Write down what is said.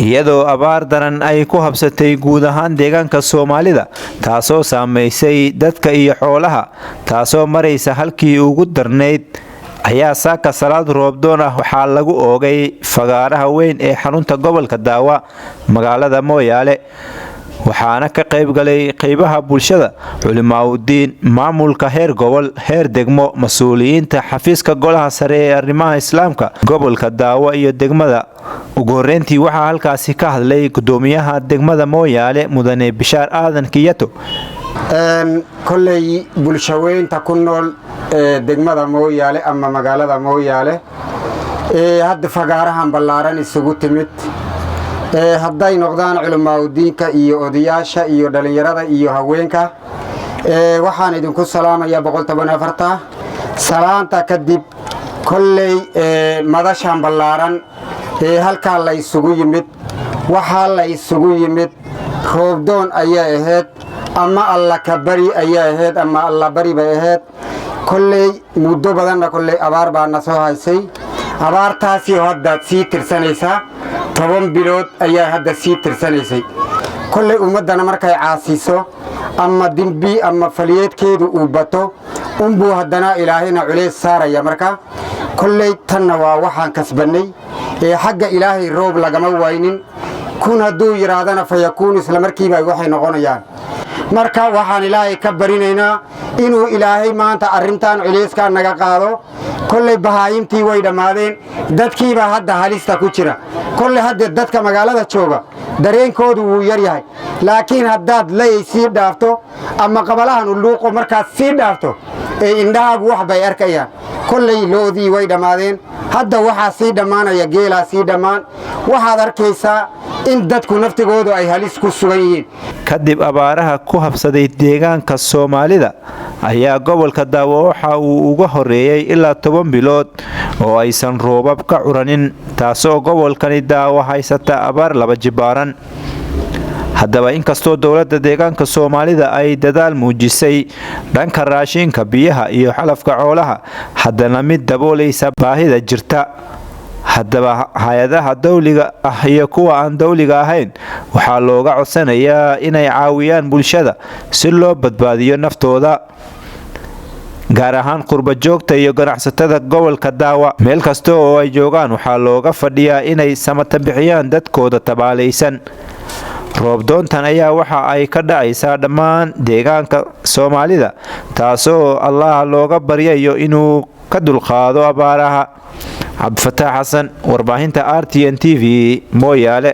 iyadoo abaar daran ay ku habsatay guud ahaan deegaanka Soomaalida taasoo saameysay dadka iyo xoolaha taasoo maraysa halkii ugu darneyd ayaa saaka salaad roobdoon ah waxaa lagu oogay fagaaraha weyn ee xarunta gobolka Daawa magaalada Mooyaale waxaana ka qayb galay qaybaha bulshada culimaadudiin maamulka heer gobol heer degmo mas'uuliyiinta xafiiska golaha sare ee arrimaha islaamka gobolka Daawa iyo degmada ugu horeyntii waxaa halkaasi ka hadlay gudoomiyaha degmada Mooyaale mudane Bishaar Aadan Kiyato kolley bulshaweynta ku nool degmada Mooyaale ama magaalada Mooyaale hadda fagaarahan ballaaran isugu timid hadday noqdaan culimaadudiinka iyo odayaasha iyo dhalinyarada iyo haweenka waxaan idinku salaamayaa 114 salaanta kadib kolley madashan ballaaran halka la isugu yimid waxa la isugu yimid roobdoon ayaa ahayd ama alla ka bari ayaa ahayd ama alla bari bay ahayd kolley muddo badan kolley abaar baa na soo haysay abaartaasi hadda sii tirsanaysa 10 bilood ayaa hadda sii tirsanaysay kolley ummadana markay caasiso ama dimbi ama faliyeedkeedu uu bato buu haddana ilaahayna culeys saaraya marka kolley tanna waa waxaan kasbanay xagga ilaahay roob lagama waynin kun hadduu yiraadana fayakuun isla markiiba waxay noqonayaan marka waxaan ilaahay ka barinaynaa inuu ilaahay maanta arintan culeyska naga qaado kolley bahaayimtii way dhamaadeen dadkiiba hadda halista ku jira kolley hadda dadka magaalada jooga dareenkoodu wuu yar yahay laakiin haddaad leeysi dhaafto ama qabalahan u luuqo markaad sii dhaafto indhahaagu wax bay arkayaan kolley loodii way dhamaadeen hadda waxaa sii dhammaanaya geelaa sii dhammaan waxaad arkaysaa in dadku naftigoodu ay halis ku sugan yihiin kadib abaaraha ku habsaday deegaanka Soomaalida ayaa gobolka Daawa waxa uu uga horeeyay ilaa 10 bilood oo aysan roobab ka curanin taasoo gobolkani Daawa haysata abaar laba jibaaran haddaba inkastoo dawladda deegaanka Soomaalida ay dadaal muujisay dhanka raashinka biyaha iyo xalafka xoolaha haddana mid daboolaysa baahida jirta haddaba hay'adaha dawliga ah iyo kuwa aan dawliga ahayn waxaa looga codsanayaa inay caawiyaan bulshada si loo badbaadiyo naftooda gaar ahaan qurba joogta iyo ganacsatada gobolka Daawa meel kasta oo ay joogaan waxaa looga fadhiyaa inay samata bixiyaan dadkooda tabaalaysan roobdoontan ayaa waxa ay ka dhacaysaa dhammaan deegaanka Soomaalida taasoo Allah looga baryayo inuu ka dulqaado abaaraha Cabdi Fataax Xasan warbaahinta RTN TV Mooyaale